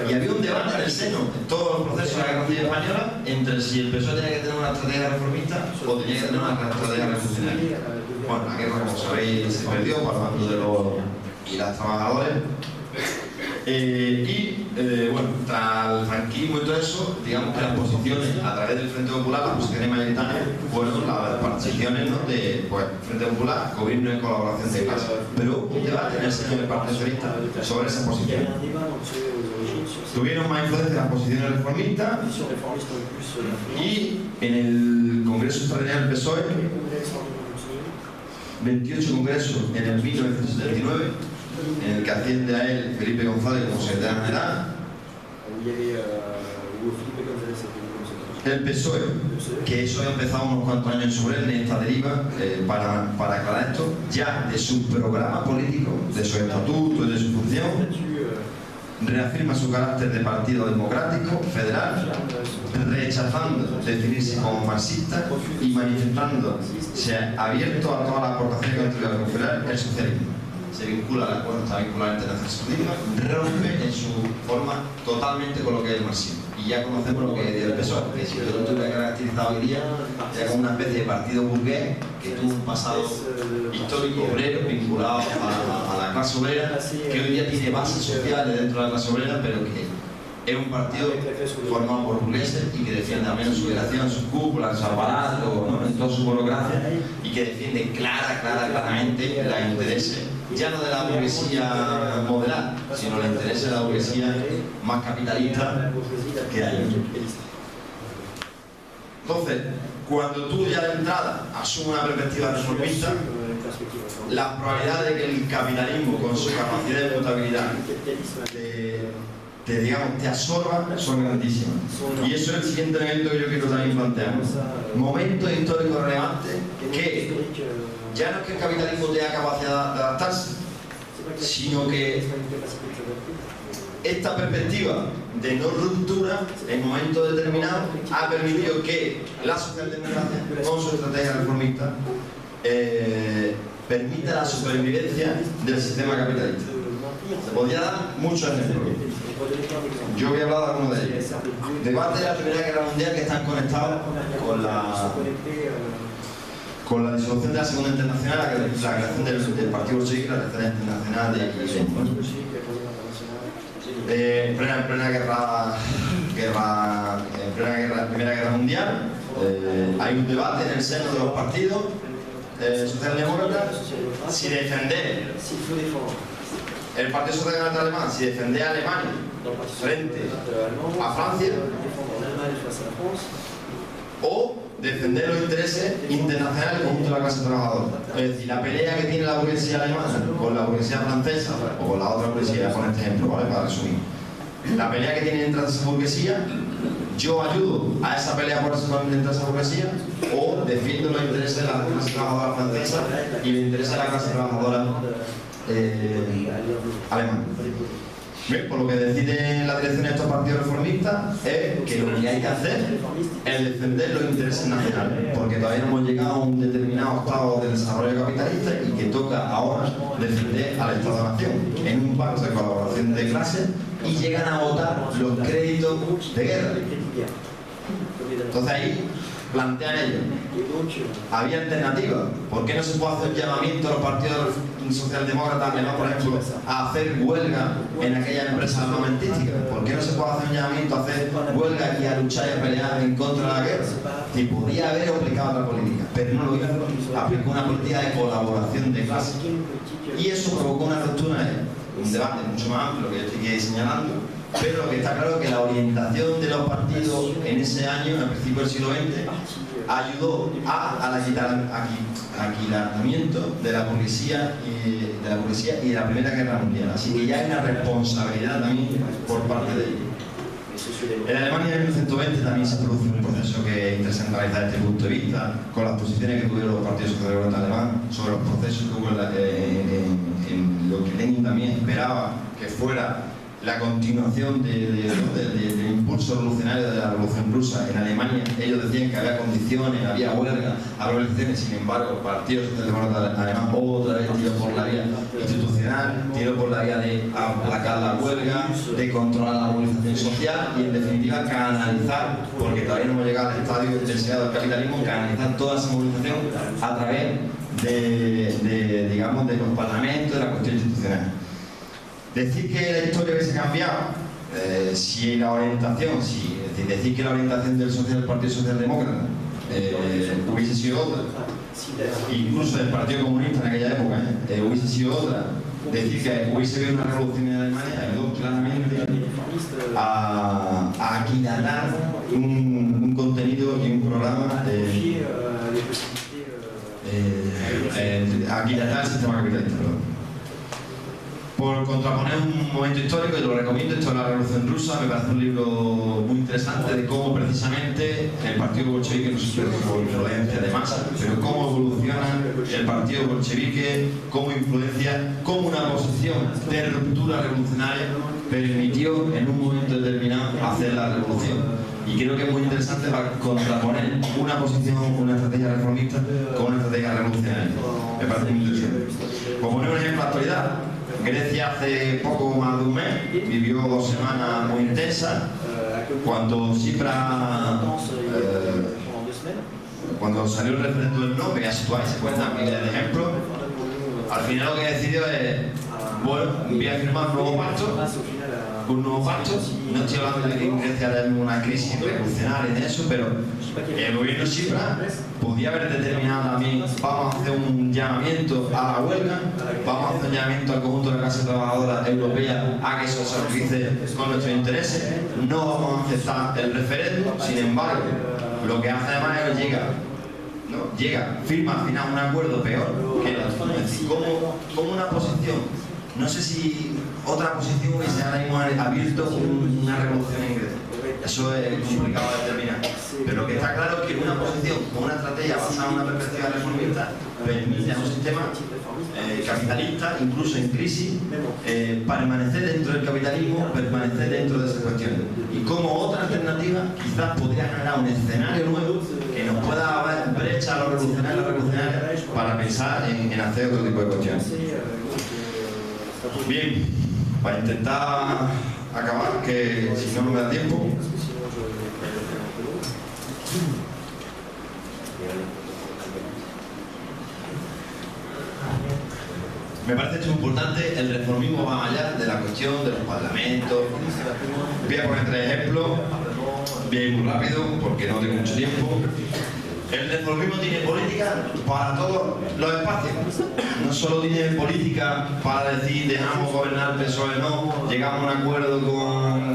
y había un debate en el seno en todos los procesos de la Guerra Civil Española entre si el PSOE tenía que tener una estrategia reformista o tenía que tener una estrategia revolucionaria. Bueno, la guerra, como sabéis, se perdió por el bando de los y las trabajadores. Y bueno, tras el franquismo y todo eso, digamos que las posiciones a través del Frente Popular, las posiciones mayoritarias, fueron las particiones, ¿no?, de pues, Frente Popular, gobierno en colaboración de clase. Pero hubo un debate en el seno del Partido Socialista sobre esas posiciones. Tuvieron más influencia las posiciones reformistas y en el Congreso Extraordinario del PSOE, 28 congresos en el 1979, en el que asciende a él Felipe González como secretario general. El PSOE, que eso ha empezado unos cuantos años sobre él en esta deriva, para aclarar esto, ya de su programa político, de su estatuto y de su función, reafirma su carácter de partido democrático, federal, rechazando definirse como marxista y manifestándose abierto a todas las aportaciones que contribuyan a configurar el socialismo. Se vincula al acuerdo, está vinculado al internacionalismo, rompe en su forma totalmente con lo que es el marxismo. Y ya conocemos lo que es el PSOE, que si yo lo tuviera caracterizado hoy día, era como una especie de partido burgués que tuvo un pasado histórico obrero vinculado a la clase obrera, que hoy día tiene bases sociales dentro de la clase obrera, pero que es un partido formado por burgueses y que defiende al menos su creación, sus cúpulas, sus aparatos, ¿no?, en toda su burocracia, y que defiende claramente los intereses, ya no de la burguesía moderada, sino los intereses de la burguesía más capitalista que hay. Entonces, cuando tú ya de entrada asumes una perspectiva reformista, las probabilidades de que el capitalismo, con su capacidad de mutabilidad, te absorba, son grandísimas. Y eso es el siguiente elemento que yo quiero también plantear. Momentos históricos relevantes que ya no es que el capitalismo tenga capacidad de adaptarse, sino que esta perspectiva de no ruptura en momentos determinados ha permitido que la socialdemocracia, con su estrategia reformista, permita la supervivencia del sistema capitalista. Se podría dar muchos ejemplos. Yo voy a hablar de algunos de ellos. Debate de la Primera Guerra Mundial que están conectados con la disolución de la Segunda Internacional, la creación del Partido Bolchevique, la Tercera Internacional de Primera Guerra Mundial. Hay un debate en el seno de los partidos socialdemócratas si defender el Partido Socialdemócrata Alemán, si defender a Alemania frente a Francia, o defender los intereses internacionales conjunto de la clase trabajadora. Es decir, la pelea que tiene la burguesía alemana con la burguesía francesa, o con la otra burguesía, con este ejemplo, ¿vale?, para resumir. La pelea que tiene entre esa burguesía, yo ayudo a esa pelea por entre esa burguesía, o defiendo los intereses de la clase trabajadora francesa y los intereses de la clase trabajadora alemana. Bien, por lo que deciden la dirección de estos partidos reformistas es que lo que hay que hacer es defender los intereses nacionales, porque todavía no hemos llegado a un determinado estado de desarrollo capitalista y que toca ahora defender al Estado-Nación en un pacto de colaboración de clases, y llegan a votar los créditos de guerra. Entonces ahí plantean ellos, había alternativas. ¿Por qué no se puede hacer un llamamiento a los partidos socialdemócratas alemanes, por ejemplo, a hacer huelga en aquellas empresas armamentísticas? ¿Por qué no se puede hacer un llamamiento a hacer huelga y a luchar y a pelear en contra de la guerra? Y podía haber aplicado otra política, pero no lo hizo. Aplicó una política de colaboración de clases. Y eso provocó una ruptura, un debate mucho más amplio que yo estoy aquí señalando. Pero lo que está claro es que la orientación de los partidos en ese año, a principios del siglo XX, ayudó al aquilatamiento de la burguesía y de la Primera Guerra Mundial. Así que ya hay una responsabilidad también por parte de ellos. En Alemania en 1920 también se produce un proceso que intercentraliza desde este punto de vista, con las posiciones que tuvieron los partidos socialdemócratas alemanes sobre los procesos que hubo en lo que Lenin también esperaba que fuera la continuación del impulso revolucionario de la Revolución Rusa en Alemania. Ellos decían que había condiciones, había huelga, había elecciones. Sin embargo, el Partido Socialdemócrata Alemán otra vez tiró por la vía institucional, tiró por la vía de aplacar la huelga, de controlar la movilización social y, en definitiva, canalizar, porque todavía no hemos llegado al estadio deseado del capitalismo, canalizar toda esa movilización a través digamos, de los parlamentos, de la cuestión institucional. Decir que la historia hubiese cambiado si la orientación, es decir, decir que la orientación del Partido Socialdemócrata hubiese sido otra, incluso del Partido Comunista en aquella época, hubiese sido otra, decir que hubiese habido una revolución en Alemania, ayudó claramente a aquilatar un contenido y un programa aquilatar el sistema capitalista. Por contraponer un momento histórico, y lo recomiendo, esto es la Revolución Rusa, me parece un libro muy interesante de cómo precisamente el partido bolchevique, no sé por influencia de masa, pero cómo evoluciona el partido bolchevique, cómo influencia, cómo una posición de ruptura revolucionaria permitió en un momento determinado hacer la revolución. Y creo que es muy interesante para contraponer una posición, una estrategia reformista con una estrategia revolucionaria. Me parece muy interesante. Por poner un ejemplo de actualidad, Grecia hace poco más de un mes vivió 2 semanas muy intensas cuando Tsipras, cuando salió el referéndum del no, que ya situáis, se cuentan miles de ejemplos. Al final lo que decidió es, bueno, voy a firmar un nuevo pacto, no estoy hablando de que en Grecia haya una crisis revolucionaria y de eso, pero el gobierno Tsipras podía haber determinado también, vamos a hacer un llamamiento a la huelga, vamos a hacer un llamamiento al conjunto de la clase trabajadora europea a que se solidarice con nuestros intereses, no vamos a aceptar el referéndum. Sin embargo, lo que hace además es que llega, firma al final un acuerdo peor que el otro. Es decir, como una posición. No sé si otra posición hubiese ahora mismo abierto una revolución en Grecia. Eso es complicado de determinar. Pero lo que está claro es que una posición con una estrategia basada en una perspectiva reformista permite a un sistema capitalista, incluso en crisis, permanecer dentro del capitalismo, permanecer dentro de esas cuestiones. Y como otra alternativa, quizás podría generar un escenario nuevo que nos pueda dar brecha a los revolucionarios para pensar en hacer otro tipo de cuestiones. Bien, para intentar acabar, que si no me da tiempo. Me parece esto importante, el reformismo va más allá de la cuestión de los parlamentos. Voy a poner 3 ejemplos, bien muy rápido, porque no tengo mucho tiempo. El reformismo tiene política para todos los espacios. No solo tiene política para decir dejamos gobernar el PSOE, no, llegamos a un acuerdo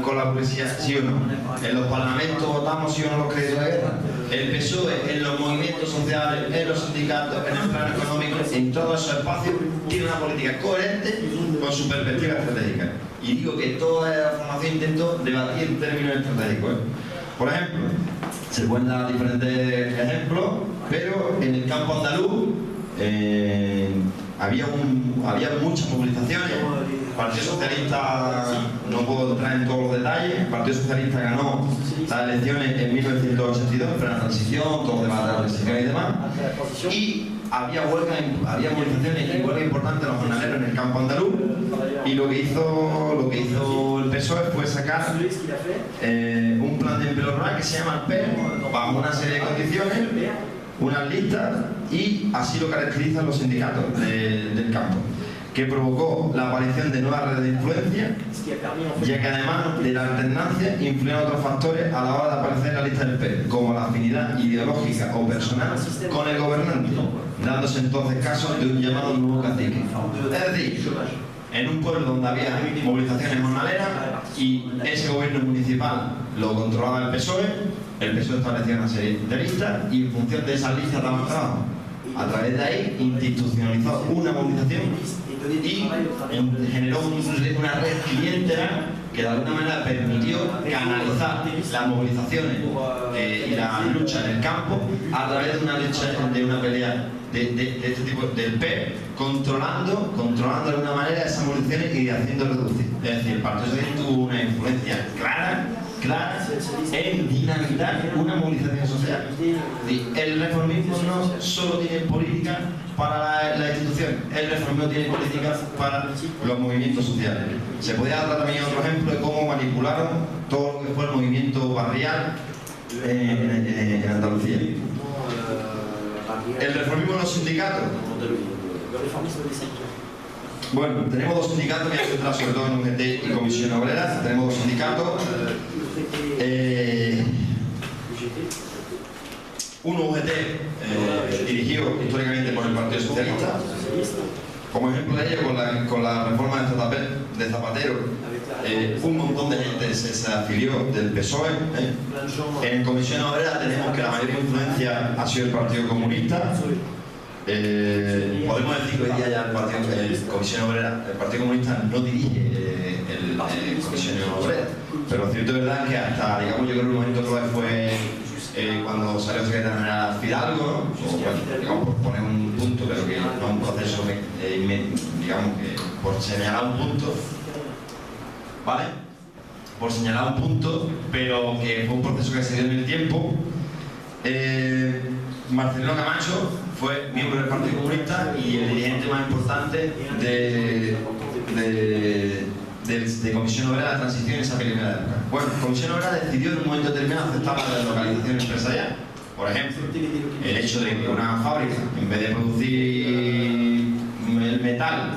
con la policía, sí o no. En los parlamentos votamos sí o no los créditos de guerra. El PSOE en los movimientos sociales, en los sindicatos, en el plano económico, en todos esos espacios, tiene una política coherente con su perspectiva estratégica. Y digo que toda la formación intentó debatir en términos estratégicos. Por ejemplo, se pueden dar diferentes ejemplos, pero en el campo andaluz había muchas movilizaciones. El Partido Socialista, no puedo entrar en todos los detalles, el Partido Socialista ganó las elecciones en 1982, pero la transición, todo el debate de la transición y demás. Y había movilizaciones y huelgas importantes de los jornaleros en el campo andaluz. Y lo que hizo el PSOE fue sacar un plan de empleo rural que se llama el PER, bajo una serie de condiciones, unas listas, y así lo caracterizan los sindicatos del campo, que provocó la aparición de nuevas redes de influencia, ya que además de la alternancia influyen otros factores a la hora de aparecer en la lista del PER, como la afinidad ideológica o personal con el gobernante, dándose entonces caso de un llamado nuevo cacique. Es decir, en un pueblo donde había movilizaciones jornaleras y ese gobierno municipal lo controlaba el PSOE establecía una serie de listas y en función de esas listas daban trabajo. A través de ahí institucionalizó una movilización y generó una red clientelar que de alguna manera permitió canalizar las movilizaciones y la lucha en el campo a través de una lucha, de una pelea de este tipo del PER, controlando de alguna manera esas movilizaciones y haciendo reducir. Es decir, el Partido Socialista tuvo una influencia clara en dinamitar una movilización social. El reformismo no solo tiene política para la institución, el reformismo tiene política para los movimientos sociales. Se podría dar también otro ejemplo de cómo manipularon todo lo que fue el movimiento barrial en Andalucía. El reformismo en los sindicatos. Bueno, tenemos dos sindicatos, me voy a centrar sobre todo en UGT y Comisión Obrera. Tenemos dos sindicatos. Uno UGT dirigido históricamente por el Partido Socialista. Como ejemplo de ello, con la reforma de Zapatero, un montón de gente se afilió del PSOE. En Comisión Obrera tenemos que la mayor influencia ha sido el Partido Comunista. Podemos decir que hoy día ya el Partido Comunista no dirige el Comisión Obrera, pero lo cierto es verdad que hasta, digamos, yo creo que el momento clave fue cuando salió el secretario general Fidalgo, ¿no? O, bueno, digamos, por poner un punto, pero que no es un proceso, digamos, que por señalar un punto, ¿vale? Por señalar un punto, pero que fue un proceso que se dio en el tiempo. Marcelino Camacho fue miembro del Partido Comunista y el dirigente más importante de Comisión Obrera de Transición en esa primera época. Bueno, Comisión Obrera decidió en un momento determinado aceptar la deslocalización empresarial. Por ejemplo, el hecho de que una fábrica, en vez de producir el metal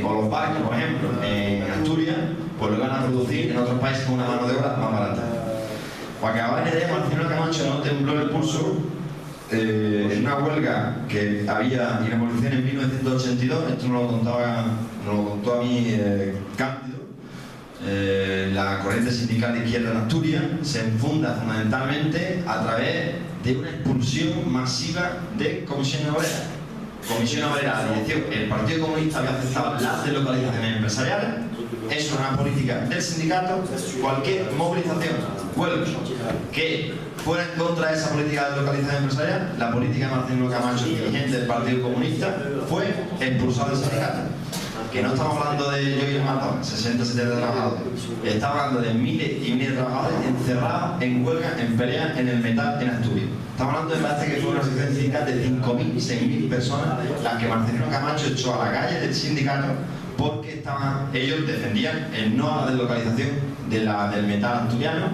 o los barcos, por ejemplo, en Asturias, pues lo van a producir en otros países con una mano de obra más barata. Para que hagáis una idea, Marcelino Camacho no tembló el pulso en una huelga que había en evolución en 1982, esto nos lo contó a mí Cándido. La corriente sindical de izquierda en Asturias se funda fundamentalmente a través de una expulsión masiva de Comisión Obrera. Comisión Obrera, la dirección, el Partido Comunista había aceptado las deslocalizaciones empresariales. Es una política del sindicato. Cualquier movilización, huelga, que fuera en contra de esa política de deslocalización empresarial, la política de Marcelino Camacho, dirigente del Partido Comunista, fue expulsar del sindicato. Que no estamos hablando de yo y el matón, 60, 70 trabajadores. Estamos hablando de miles y miles de trabajadores encerrados en huelga, en pelea en el metal en Asturias. Estamos hablando de parece que fue una sección sindical de 5.000, 6.000 personas las que Marcelino Camacho echó a la calle del sindicato porque ellos defendían el no a la deslocalización del metal asturiano.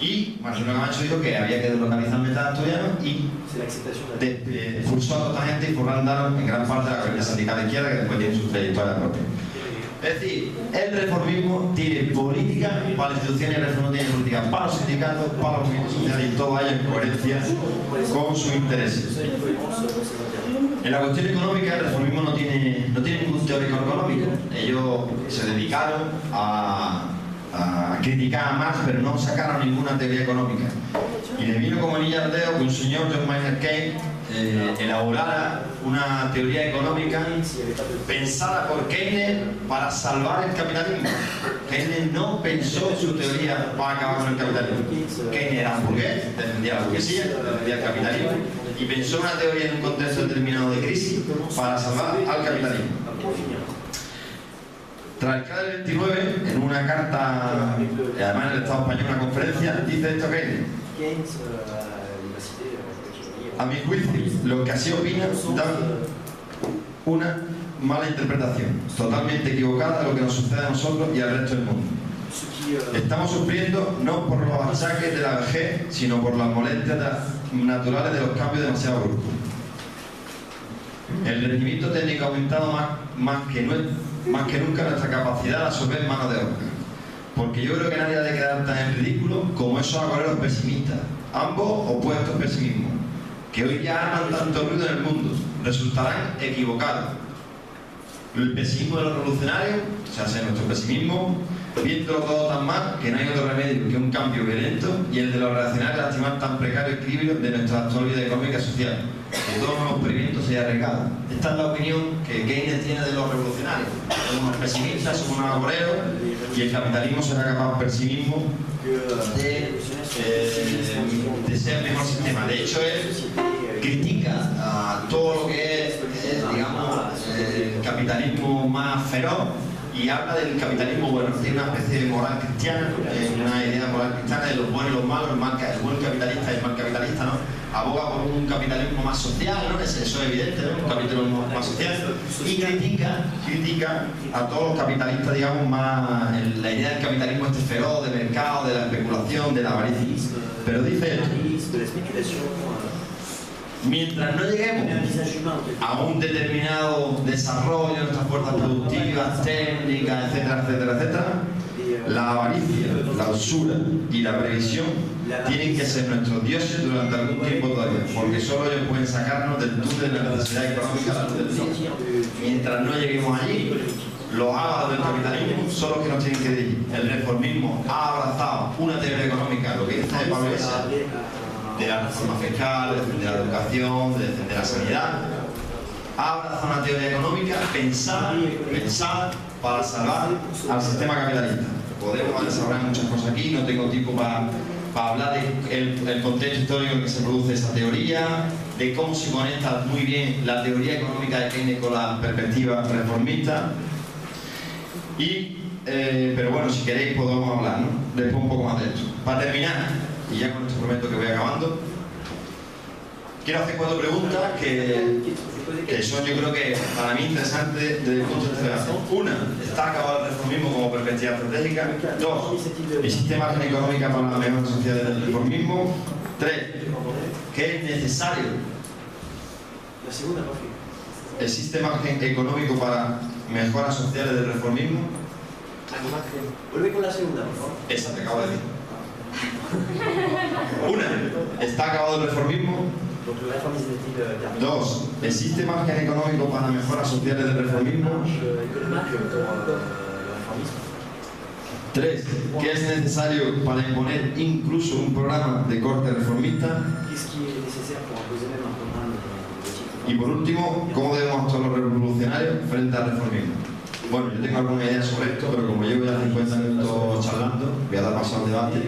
Y Marcelino Camacho dijo que había que deslocalizar el metal asturiano y expulsó a toda gente y forrandaron en gran parte de la corriente sindical de izquierda que después tiene su trayectoria propia. Es decir, el reformismo tiene política para las instituciones y el reformismo tiene política para los sindicatos, para los movimientos sociales y todo vaya en coherencia con sus intereses. En la cuestión económica, el reformismo no tiene ningún teórico económico. Ellos se dedicaron a criticar a Marx, pero no sacaron ninguna teoría económica. Y le vino como anillo al dedo que un señor, John Maynard Keynes, elaborara una teoría económica pensada por Keynes para salvar el capitalismo. Keynes no pensó su teoría para acabar con el capitalismo. Keynes era un burgués, defendía la burguesía, defendía el capitalismo y pensó una teoría en un contexto determinado de crisis para salvar al capitalismo. Tras el CRA del 29, en una carta, y además en el Estado español, una conferencia, dice esto Keynes. A mi juicio, lo que así opina da una mala interpretación, totalmente equivocada de lo que nos sucede a nosotros y al resto del mundo. Estamos sufriendo no por los achaques de la vejez, sino por las molestias naturales de los cambios demasiado bruscos. El rendimiento técnico ha aumentado más que nunca nuestra capacidad de absorber mano de obra. Porque yo creo que nadie ha de quedar tan en ridículo como esos agoreros pesimistas, ambos opuestos pesimismos, que hoy ya arman tanto ruido en el mundo, resultarán equivocados. El pesimismo de los revolucionarios, o sea, nuestro pesimismo, viéndolo todo tan mal que no hay otro remedio que un cambio violento, y el de los reaccionarios lastimar tan precario equilibrio de nuestra actual vida económica y social, que todos los experimentos se arriesgados. Esta es la opinión que Keynes tiene de los revolucionarios. Somos unos pesimistas, somos unos agoreros, y el capitalismo será capaz por sí mismo de ser el mejor sistema. De hecho, él critica a todo lo que es digamos, el capitalismo más feroz y habla del capitalismo bueno, tiene una especie de moral cristiana, una idea de moral cristiana de los buenos y los malos, el buen capitalista y el mal capitalista, ¿no? Aboga por un capitalismo más social, ¿no? Eso es evidente, ¿no? Un capitalismo más social, y critica a todos los capitalistas, digamos, más la idea del capitalismo este feroz, de mercado, de la especulación, de la avaricia. Pero dice Mientras no lleguemos un visage humain, en fait. a un determinado desarrollo de nuestras fuerzas productivas, técnicas, etcétera, etcétera, etcétera, la avaricia, la usura y la previsión tienen que ser nuestros dioses durante algún tiempo todavía, porque solo ellos pueden sacarnos del túnel de la necesidad económica a la luz del día. Mientras no lleguemos allí, los ávaros del capitalismo son los que nos tienen que dirigir. El reformismo ha abrazado una teoría económica, lo que dice Pablo Iglesias, de la reforma fiscal, de defender la educación, de defender la sanidad. Ha abrazado una teoría económica pensada para salvar al sistema capitalista. Podemos desarrollar muchas cosas aquí, no tengo tiempo para hablar del contexto histórico en que se produce esa teoría, de cómo se conecta muy bien la teoría económica de Keynes con la perspectiva reformista. Pero bueno, si queréis podemos hablar, ¿no? Después un poco más de esto. Para terminar, y ya con esto prometo que voy acabando, quiero hacer 4 preguntas que son, yo creo que para mí interesantes desde el punto de vista de la una, ¿está acabado el reformismo como perspectiva estratégica? 2, ¿existe margen económica para la mejor sociedad del reformismo? 3, ¿qué es necesario? La segunda, por fin. ¿Existe margen económico para mejoras sociales del reformismo? Vuelve con la segunda, por favor. Esa te acabo de decir. Una, ¿está acabado el reformismo? Donc le réformisme est-il terminé? 2, ¿existe margen económico para mejoras sociales del reformismo? Le marge pour le réformisme. 3, ¿qué es necesario para imponer incluso un programa de corte reformista? Qu'est-ce qui est nécessaire pour imposer même un programme de type? Y por último, ¿cómo debemos actuar los revolucionarios frente al reformismo? Bueno, yo tengo alguna idea sobre esto, pero como llevo ya 50 minutos charlando, voy a dar paso al debate.